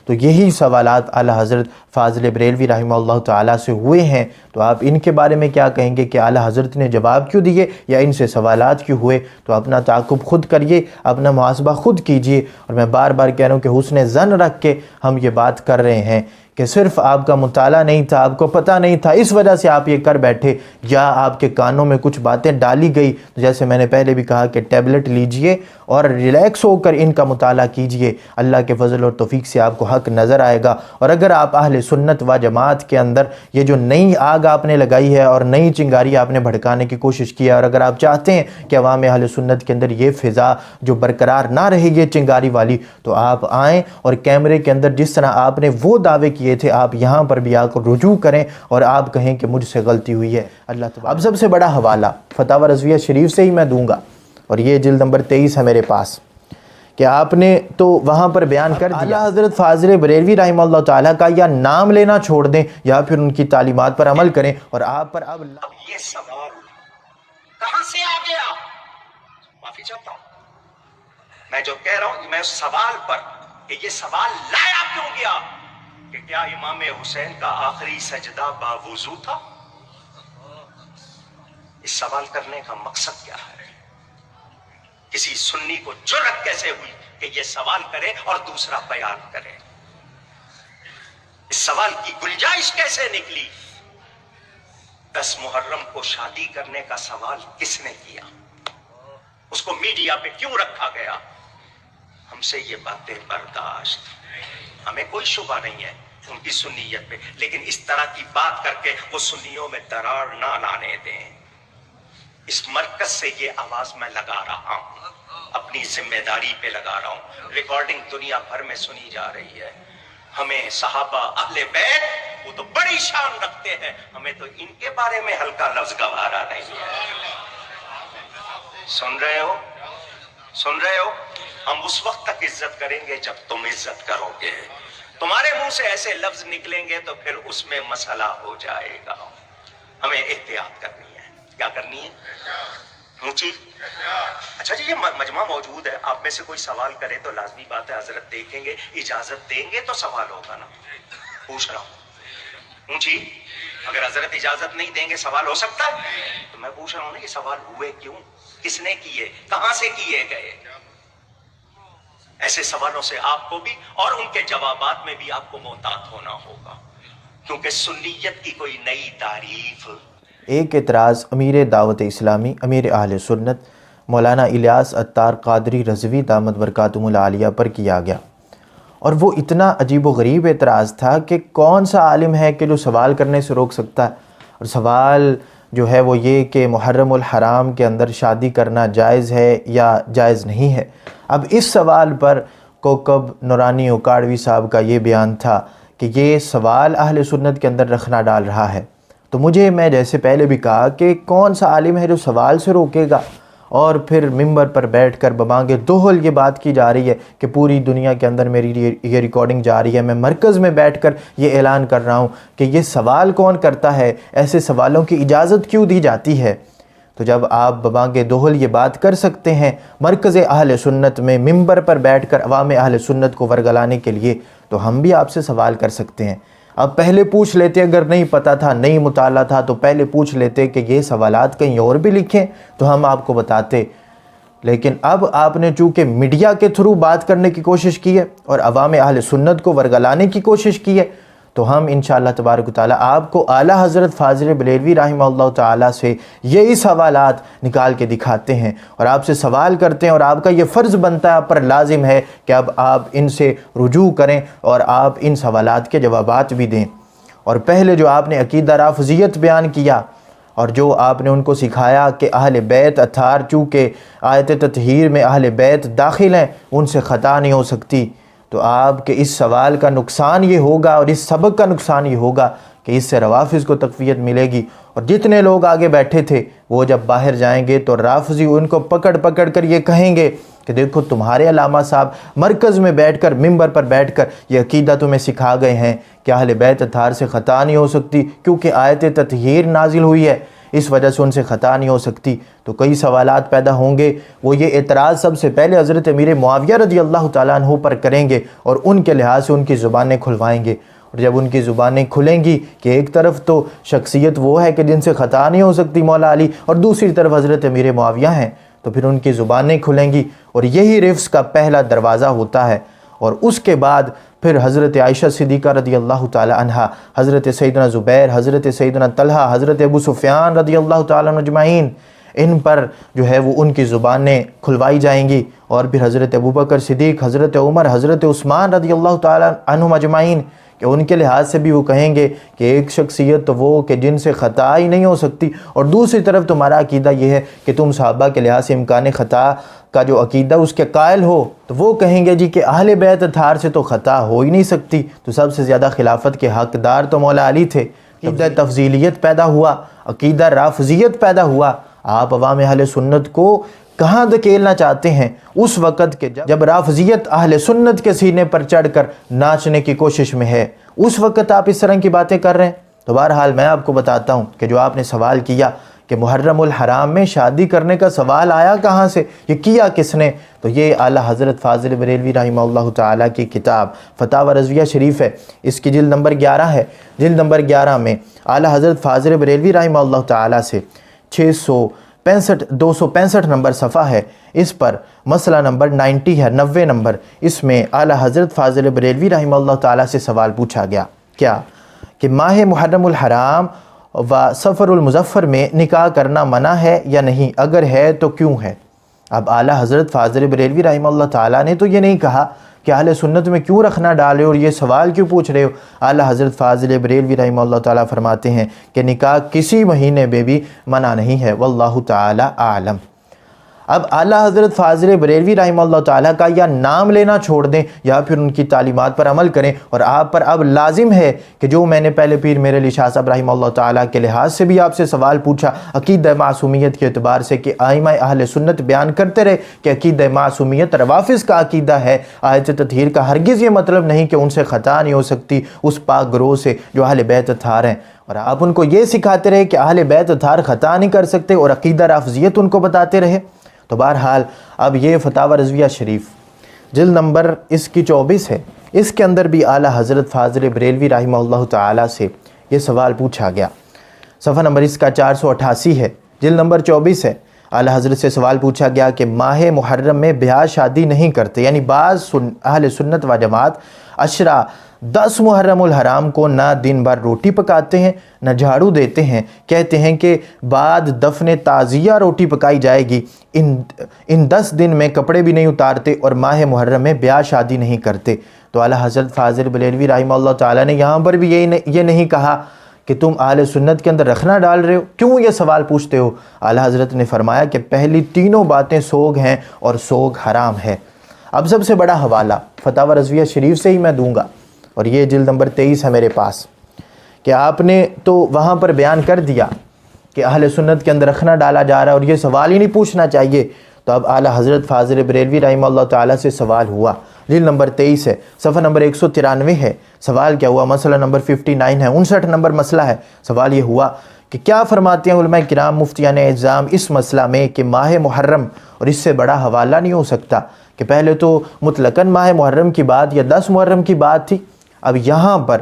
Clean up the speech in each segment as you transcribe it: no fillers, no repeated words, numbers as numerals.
تو یہی سوالات اعلیٰ حضرت فاضل بریلوی رحمہ اللہ تعالیٰ سے ہوئے ہیں، تو آپ ان کے بارے میں کیا کہیں گے کہ اعلیٰ حضرت نے جواب کیوں دیے یا ان سے سوالات کیوں ہوئے؟ تو اپنا تعاقب خود کریے، اپنا محاسبہ خود کیجئے۔ اور میں بار بار کہہ رہا ہوں کہ حسن ظن رکھ کے ہم یہ بات کر رہے ہیں کہ صرف آپ کا مطالعہ نہیں تھا، آپ کو پتہ نہیں تھا، اس وجہ سے آپ یہ کر بیٹھے، یا آپ کے کانوں میں کچھ باتیں ڈالی گئی۔ جیسے میں نے پہلے بھی کہا کہ ٹیبلٹ لیجئے اور ریلیکس ہو کر ان کا مطالعہ کیجئے، اللہ کے فضل اور توفیق سے آپ کو حق نظر آئے گا۔ اور اگر آپ اہل سنت و جماعت کے اندر یہ جو نئی آگ آپ نے لگائی ہے اور نئی چنگاری آپ نے بھڑکانے کی کوشش کی ہے، اور اگر آپ چاہتے ہیں کہ عوام اہل سنت کے اندر یہ فضا جو برقرار نہ رہے یہ چنگاری والی، تو آپ آئیں اور کیمرے کے اندر جس طرح آپ نے وہ دعوے کیے تھے آپ یہاں پر بھی آ کر رجوع کریں اور آپ کہیں کہ مجھ سے غلطی ہوئی ہے۔ اللہ تعالیٰ اب سب سے بڑا حوالہ فتاوی رضویہ شریف سے ہی میں دوں گا، اور یہ جلد نمبر 23 ہے میرے پاس، کہ آپ نے تو وہاں پر بیان کر دیا اعلیٰ حضرت فاضل بریلوی رحمہ اللہ تعالیٰ کا یا نام لینا چھوڑ دیں یا پھر ان کی تعلیمات پر عمل کریں، اور آپ پر اب یہ سوال کہاں سے آ گیا؟ معافی چاہتا ہوں، میں جو کہہ رہا ہوں میں اس سوال پر کہ یہ سوال لایا کیوں گیا کہ کیا امام حسین کا آخری سجدہ باوضو تھا؟ اس سوال کرنے کا مقصد کیا ہے؟ کسی سنی کو جرأت کیسے ہوئی کہ یہ سوال کرے اور دوسرا بیان کرے؟ اس سوال کی گنجائش کیسے نکلی؟ 10 محرم کو شادی کرنے کا سوال کس نے کیا؟ اس کو میڈیا پہ کیوں رکھا گیا؟ ہم سے یہ باتیں برداشت، ہمیں کوئی شبہ نہیں ہے ان کی سنیت پہ، لیکن اس طرح کی بات کر کے وہ سنیوں میں درار نہ لانے دیں۔ اس مرکز سے یہ آواز میں لگا رہا ہوں، اپنی ذمہ داری پہ لگا رہا ہوں، ریکارڈنگ دنیا بھر میں سنی جا رہی ہے۔ ہمیں صحابہ اہل بیت وہ تو بڑی شان رکھتے ہیں، ہمیں تو ان کے بارے میں ہلکا لفظ گوارا نہیں ہے۔ سن رہے ہو؟ سن رہے ہو؟ ہم اس وقت تک عزت کریں گے جب تم عزت کرو گے۔ تمہارے منہ سے ایسے لفظ نکلیں گے تو پھر اس میں مسئلہ ہو جائے گا۔ ہمیں احتیاط کرنی ہے۔ کیا کرنی ہے؟ اونچی۔ اچھا جی، یہ مجمع موجود ہے، آپ میں سے کوئی سوال کرے تو لازمی بات ہے حضرت دیکھیں گے، اجازت دیں گے تو سوال ہوگا نا۔ پوچھ رہا ہوں اونچی، اگر حضرت اجازت نہیں دیں گے سوال ہو سکتا ہے؟ تو میں پوچھ رہا ہوں نا یہ سوال ہوئے کیوں، کس نے کیے، کہاں سے کیے گئے؟ ایسے سوالوں سے آپ کو بھی اور ان کے جوابات میں بھی آپ کو محتاط ہونا ہوگا، کیونکہ سنیت کی کوئی نئی تعریف۔ ایک اعتراض امیر دعوت اسلامی امیر اہل سنت مولانا الیاس عطار قادری رضوی دامت برکاتہم العالیہ پر کیا گیا، اور وہ اتنا عجیب و غریب اعتراض تھا کہ کون سا عالم ہے کہ جو سوال کرنے سے روک سکتا ہے؟ اور سوال جو ہے وہ یہ کہ محرم الحرام کے اندر شادی کرنا جائز ہے یا جائز نہیں ہے۔ اب اس سوال پر کوکب نورانی اکاڑوی صاحب کا یہ بیان تھا کہ یہ سوال اہل سنت کے اندر رکھنا ڈال رہا ہے۔ تو مجھے، میں جیسے پہلے بھی کہا کہ کون سا عالم ہے جو سوال سے روکے گا؟ اور پھر ممبر پر بیٹھ کر ببانگ دوہل یہ بات کی جا رہی ہے کہ پوری دنیا کے اندر میری یہ ریکارڈنگ جا رہی ہے، میں مرکز میں بیٹھ کر یہ اعلان کر رہا ہوں کہ یہ سوال کون کرتا ہے، ایسے سوالوں کی اجازت کیوں دی جاتی ہے؟ تو جب آپ ببانگ دوہل یہ بات کر سکتے ہیں مرکز اہل سنت میں ممبر پر بیٹھ کر عوام اہل سنت کو ورگلانے کے لیے، تو ہم بھی آپ سے سوال کر سکتے ہیں۔ اب پہلے پوچھ لیتے، اگر نہیں پتہ تھا، نہیں مطالعہ تھا، تو پہلے پوچھ لیتے کہ یہ سوالات کہیں اور بھی لکھیں تو ہم آپ کو بتاتے۔ لیکن اب آپ نے چونکہ میڈیا کے تھرو بات کرنے کی کوشش کی ہے اور عوام اہل سنت کو ورگلانے کی کوشش کی ہے، تو ہم انشاءاللہ تبارک و تعالیٰ آپ کو اعلیٰ حضرت فاضل بریلوی رحمہ اللہ تعالیٰ سے یہی سوالات نکال کے دکھاتے ہیں اور آپ سے سوال کرتے ہیں، اور آپ کا یہ فرض بنتا ہے، آپ پر لازم ہے کہ اب آپ ان سے رجوع کریں اور آپ ان سوالات کے جوابات بھی دیں۔ اور پہلے جو آپ نے عقیدہ رافضیت بیان کیا اور جو آپ نے ان کو سکھایا کہ اہل بیت اطہار چونکہ آیت تطہیر میں اہل بیت داخل ہیں ان سے خطا نہیں ہو سکتی، تو آپ کے اس سوال کا نقصان یہ ہوگا اور اس سبق کا نقصان یہ ہوگا کہ اس سے روافض کو تقویت ملے گی، اور جتنے لوگ آگے بیٹھے تھے وہ جب باہر جائیں گے تو رافضی ان کو پکڑ پکڑ کر یہ کہیں گے کہ دیکھو تمہارے علامہ صاحب مرکز میں بیٹھ کر ممبر پر بیٹھ کر یہ عقیدہ تمہیں سکھا گئے ہیں کہ اہل بیت اطہار سے خطا نہیں ہو سکتی کیونکہ آیت تطہیر نازل ہوئی ہے۔ اس وجہ سے ان سے خطا نہیں ہو سکتی، تو کئی سوالات پیدا ہوں گے۔ وہ یہ اعتراض سب سے پہلے حضرت امیر معاویہ رضی اللہ تعالیٰ عنہ پر کریں گے اور ان کے لحاظ سے ان کی زبانیں کھلوائیں گے، اور جب ان کی زبانیں کھلیں گی کہ ایک طرف تو شخصیت وہ ہے کہ جن سے خطا نہیں ہو سکتی مولا علی، اور دوسری طرف حضرت امیر معاویہ ہیں، تو پھر ان کی زبانیں کھلیں گی، اور یہی رفض کا پہلا دروازہ ہوتا ہے۔ اور اس کے بعد پھر حضرت عائشہ صدیقہ رضی اللہ تعالی عنہا، حضرت سیدنا زبیر، حضرت سیدنا طلحہ، حضرت ابو سفیان رضی اللہ تعالی عنہ اجمعین، ان پر جو ہے وہ ان کی زبانیں کھلوائی جائیں گی، اور پھر حضرت ابوبکر صدیق، حضرت عمر، حضرت عثمان رضی اللہ تعالی عنہم اجمعین، کہ ان کے لحاظ سے بھی وہ کہیں گے کہ ایک شخصیت تو وہ کہ جن سے خطا ہی نہیں ہو سکتی، اور دوسری طرف تمہارا عقیدہ یہ ہے کہ تم صحابہ کے لحاظ سے امکان خطا کا جو عقیدہ اس کے قائل ہو، تو وہ کہیں گے جی کہ اہل بیت اطہار سے تو خطا ہو ہی نہیں سکتی، تو سب سے زیادہ خلافت کے حقدار تو مولا علی تھے۔ عقیدہ تفضیلیت پیدا ہوا، عقیدہ رافضیت پیدا ہوا۔ آپ عوام اہل سنت کو کہاں دھکیلنا چاہتے ہیں؟ اس وقت کے جب رافضیت اہل سنت کے سینے پر چڑھ کر ناچنے کی کوشش میں ہے، اس وقت آپ اس طرح کی باتیں کر رہے ہیں۔ تو بہرحال میں آپ کو بتاتا ہوں کہ جو آپ نے سوال کیا کہ محرم الحرام میں شادی کرنے کا سوال آیا کہاں سے، یہ کیا کس نے، تو یہ اعلیٰ حضرت فاضل بریلوی رحمہ اللہ تعالیٰ کی کتاب فتاوی رضویہ شریف ہے، اس کی جلد نمبر 11 ہے۔ جلد نمبر 11 میں اعلیٰ حضرت فاضل بریلوی رحمہ اللہ تعالیٰ سے 265 نمبر صفحہ ہے، اس پر مسئلہ نمبر 90 ہے، 90 نمبر، اس میں اعلیٰ حضرت فاضل بریلوی رحمہ اللہ تعالیٰ سے سوال پوچھا گیا کیا کہ ماہ محرم الحرام و سفر المظفر میں نکاح کرنا منع ہے یا نہیں، اگر ہے تو کیوں ہے؟ اب اعلیٰ حضرت فاضل بریلوی رحمہ اللہ تعالیٰ نے تو یہ نہیں کہا کہ اہل سنت میں کیوں رکھنا ڈالے اور یہ سوال کیوں پوچھ رہے ہو۔ اعلیٰ حضرت فاضل بریلوی رحمہ اللہ تعالیٰ فرماتے ہیں کہ نکاح کسی مہینے میں بھی منع نہیں ہے، واللہ تعالی اعلم۔ اب اعلیٰ حضرت فاضل بریلوی رحمہ اللہ تعالیٰ کا یا نام لینا چھوڑ دیں یا پھر ان کی تعلیمات پر عمل کریں، اور آپ پر اب لازم ہے کہ جو میں نے پہلے پیر میرے علی شاہ صاحب رحمہ اللہ تعالیٰ کے لحاظ سے بھی آپ سے سوال پوچھا عقیدہ معصومیت کے اعتبار سے کہ ائمہ اہل سنت بیان کرتے رہے کہ عقیدہ معصومیت روافظ کا عقیدہ ہے، آیت تطہیر کا ہرگز یہ مطلب نہیں کہ ان سے خطا نہیں ہو سکتی، اس پاک گروہ سے جو اہل بیت اطہار ہیں، اور آپ ان کو یہ سکھاتے رہے کہ اہل بیت اطہار خطا نہیں کر سکتے اور عقیدہ رافضیت ان کو بتاتے رہے۔ تو بہرحال اب یہ فتاوی رضویہ شریف جلد نمبر اس کی 24 ہے، اس کے اندر بھی اعلیٰ حضرت فاضل بریلوی رحمہ اللہ تعالیٰ سے یہ سوال پوچھا گیا، صفحہ نمبر اس کا 488 ہے، جلد نمبر 24 ہے۔ اعلیٰ حضرت سے سوال پوچھا گیا کہ ماہ محرم میں بیاہ شادی نہیں کرتے، یعنی بعض اہل سنت و جماعت عشرہ 10 محرم الحرام کو نہ دن بھر روٹی پکاتے ہیں نہ جھاڑو دیتے ہیں، کہتے ہیں کہ بعد دفن تعزیہ روٹی پکائی جائے گی، ان 10 دن میں کپڑے بھی نہیں اتارتے اور ماہ محرم میں بیاہ شادی نہیں کرتے۔ تو اعلیٰ حضرت فاضل بریلوی رحمہ اللہ تعالیٰ نے یہاں پر بھی یہ نہیں کہا کہ تم اہل سنت کے اندر رکھنا ڈال رہے ہو، کیوں یہ سوال پوچھتے ہو؟ اعلیٰ حضرت نے فرمایا کہ پہلی تینوں باتیں سوگ ہیں اور سوگ حرام ہے۔ اب سب سے بڑا حوالہ فتاوی رضویہ شریف سے ہی میں دوں گا، اور یہ جلد نمبر 23 ہے میرے پاس، کہ آپ نے تو وہاں پر بیان کر دیا کہ اہل سنت کے اندر رکھنا ڈالا جا رہا ہے اور یہ سوال ہی نہیں پوچھنا چاہیے۔ تو اب اعلیٰ حضرت فاضل بریلوی رحمہ اللہ تعالیٰ سے سوال ہوا، جلد نمبر 23 ہے، صفحہ نمبر 193 ہے۔ سوال کیا ہوا؟ مسئلہ نمبر 59 ہے، 59 نمبر مسئلہ ہے۔ سوال یہ ہوا کہ کیا فرماتے ہیں علماء کرام مفتیان اعظام اس مسئلہ میں کہ ماہ محرم، اور اس سے بڑا حوالہ نہیں ہو سکتا کہ پہلے تو مطلقاً ماہ محرم کی بات یا 10 محرم کی بات تھی، اب یہاں پر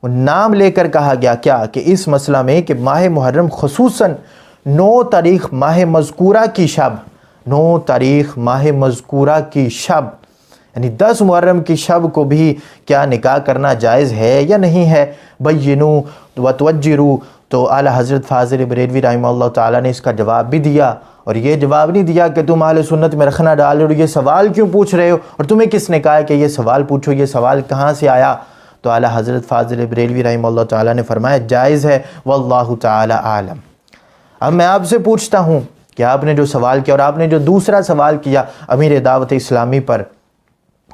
نام لے کر کہا گیا کیا کہ اس مسئلہ میں کہ ماہ محرم خصوصاً 9 تاریخ ماہ مذکورہ کی شب، 9 تاریخ ماہ مذکورہ کی شب، یعنی 10 محرم کی شب کو بھی کیا نکاح کرنا جائز ہے یا نہیں ہے؟ بینو و توجرو۔ تو اعلیٰ حضرت فاضل بریلوی رحمہ اللہ تعالیٰ نے اس کا جواب بھی دیا، اور یہ جواب نہیں دیا کہ تم اہل سنت میں رکھنا ڈال رہے ہو، یہ سوال کیوں پوچھ رہے ہو، اور تمہیں کس نے کہا کہ یہ سوال پوچھو، یہ سوال کہاں سے آیا؟ تو اعلیٰ حضرت فاضل بریلوی رحمہ اللہ تعالیٰ نے فرمایا جائز ہے، واللہ تعالی عالم۔ اب میں آپ سے پوچھتا ہوں کہ آپ نے جو سوال کیا اور آپ نے جو دوسرا سوال کیا امیر دعوت اسلامی پر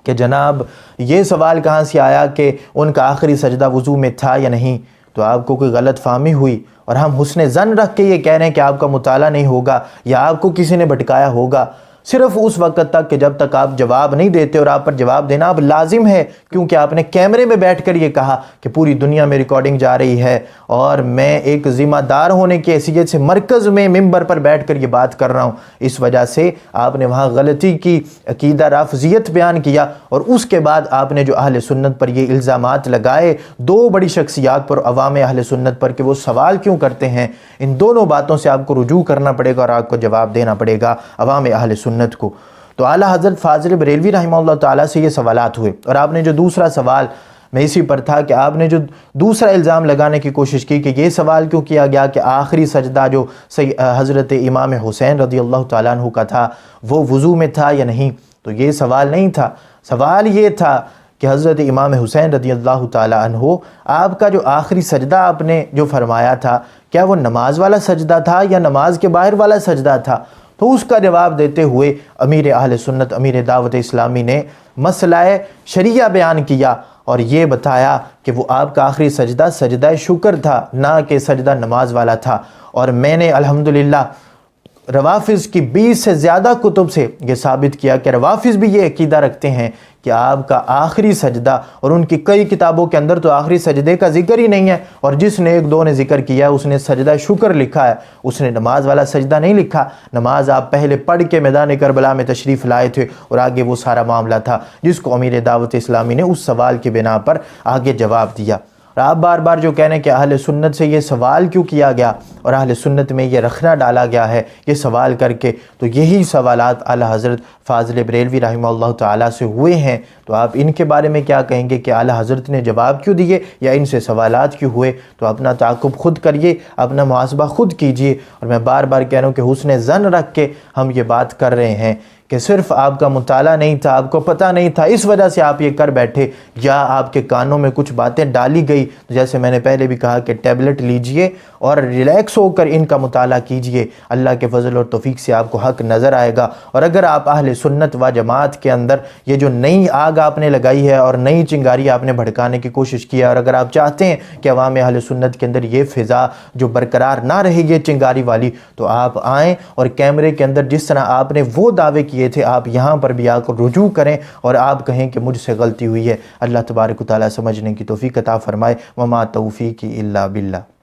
کہ جناب یہ سوال کہاں سے آیا کہ ان کا آخری سجدہ وضو میں تھا یا نہیں، تو آپ کو کوئی غلط فہمی ہوئی اور ہم حسن ظن رکھ کے یہ کہہ رہے ہیں کہ آپ کا مطالعہ نہیں ہوگا یا آپ کو کسی نے بھٹکایا ہوگا، صرف اس وقت تک کہ جب تک آپ جواب نہیں دیتے، اور آپ پر جواب دینا اب لازم ہے، کیونکہ آپ نے کیمرے میں بیٹھ کر یہ کہا کہ پوری دنیا میں ریکارڈنگ جا رہی ہے اور میں ایک ذمہ دار ہونے کی حیثیت سے مرکز میں ممبر پر بیٹھ کر یہ بات کر رہا ہوں۔ اس وجہ سے آپ نے وہاں غلطی کی عقیدہ رافضیت بیان کیا، اور اس کے بعد آپ نے جو اہل سنت پر یہ الزامات لگائے، دو بڑی شخصیات پر، عوام اہل سنت پر، کہ وہ سوال کیوں کرتے ہیں، ان دونوں باتوں سے آپ کو رجوع کرنا پڑے گا اور آپ کو جواب دینا پڑے گا عوام اہل سنت کو۔ تو اعلیٰ حضرت فاضل بریلوی رحمہ اللہ تعالیٰ سے یہ سوالات ہوئے، اور آپ نے جو دوسرا سوال میں اسی پر تھا کہ آپ نے جو دوسرا الزام لگانے کی کوشش کی کہ یہ سوال کیوں کیا گیا کہ آخری سجدہ جو حضرت امام حسین رضی اللہ تعالیٰ عنہ کا تھا وہ وضو میں تھا یا نہیں، تو یہ سوال نہیں تھا، سوال یہ تھا کہ حضرت امام حسین رضی اللہ تعالیٰ عنہ آپ کا جو آخری سجدہ آپ نے جو فرمایا تھا، کیا وہ نماز والا سجدہ تھا یا نماز کے باہر والا سجدہ تھا؟ تو اس کا جواب دیتے ہوئے امیر اہل سنت، امیر دعوت اسلامی نے مسئلہ شریعہ بیان کیا اور یہ بتایا کہ وہ آپ کا آخری سجدہ سجدہ شکر تھا، نہ کہ سجدہ نماز والا تھا۔ اور میں نے الحمدللہ روافظ کی 20 سے زیادہ کتب سے یہ ثابت کیا کہ روافظ بھی یہ عقیدہ رکھتے ہیں کہ آپ کا آخری سجدہ، اور ان کی کئی کتابوں کے اندر تو آخری سجدے کا ذکر ہی نہیں ہے، اور جس نے ایک دو نے ذکر کیا ہے اس نے سجدہ شکر لکھا ہے، اس نے نماز والا سجدہ نہیں لکھا۔ نماز آپ پہلے پڑھ کے میدان کربلا میں تشریف لائے تھے، اور آگے وہ سارا معاملہ تھا جس کو امیر دعوت اسلامی نے اس سوال کی بنا پر آگے جواب دیا۔ اور آپ بار بار جو کہنے کہ اہل سنت سے یہ سوال کیوں کیا گیا اور اہل سنت میں یہ رکھنا ڈالا گیا ہے یہ سوال کر کے، تو یہی سوالات اعلیٰ حضرت فاضل بریلوی رحمہ اللہ تعالیٰ سے ہوئے ہیں، تو آپ ان کے بارے میں کیا کہیں گے کہ اعلیٰ حضرت نے جواب کیوں دیے یا ان سے سوالات کیوں ہوئے؟ تو اپنا تعاقب خود کریے، اپنا محاسبہ خود کیجئے۔ اور میں بار بار کہہ رہا ہوں کہ حسن ظن رکھ کے ہم یہ بات کر رہے ہیں کہ صرف آپ کا مطالعہ نہیں تھا، آپ کو پتہ نہیں تھا، اس وجہ سے آپ یہ کر بیٹھے، یا آپ کے کانوں میں کچھ باتیں ڈالی گئی۔ تو جیسے میں نے پہلے بھی کہا کہ ٹیبلٹ لیجئے اور ریلیکس ہو کر ان کا مطالعہ کیجئے، اللہ کے فضل اور توفیق سے آپ کو حق نظر آئے گا۔ اور اگر آپ اہل سنت و جماعت کے اندر یہ جو نئی آگ آپ نے لگائی ہے اور نئی چنگاری آپ نے بھڑکانے کی کوشش کی ہے، اور اگر آپ چاہتے ہیں کہ عوام اہل سنت کے اندر یہ فضا جو برقرار نہ رہے یہ چنگاری والی، تو آپ آئیں اور کیمرے کے اندر جس طرح آپ نے وہ دعوے کیے تھے آپ یہاں پر بھی آ کر رجوع کریں اور آپ کہیں کہ مجھ سے غلطی ہوئی ہے۔ اللہ تبارک و تعالیٰ سمجھنے کی توفیق عطا فرمائے۔ وما توفیقی الا باللہ۔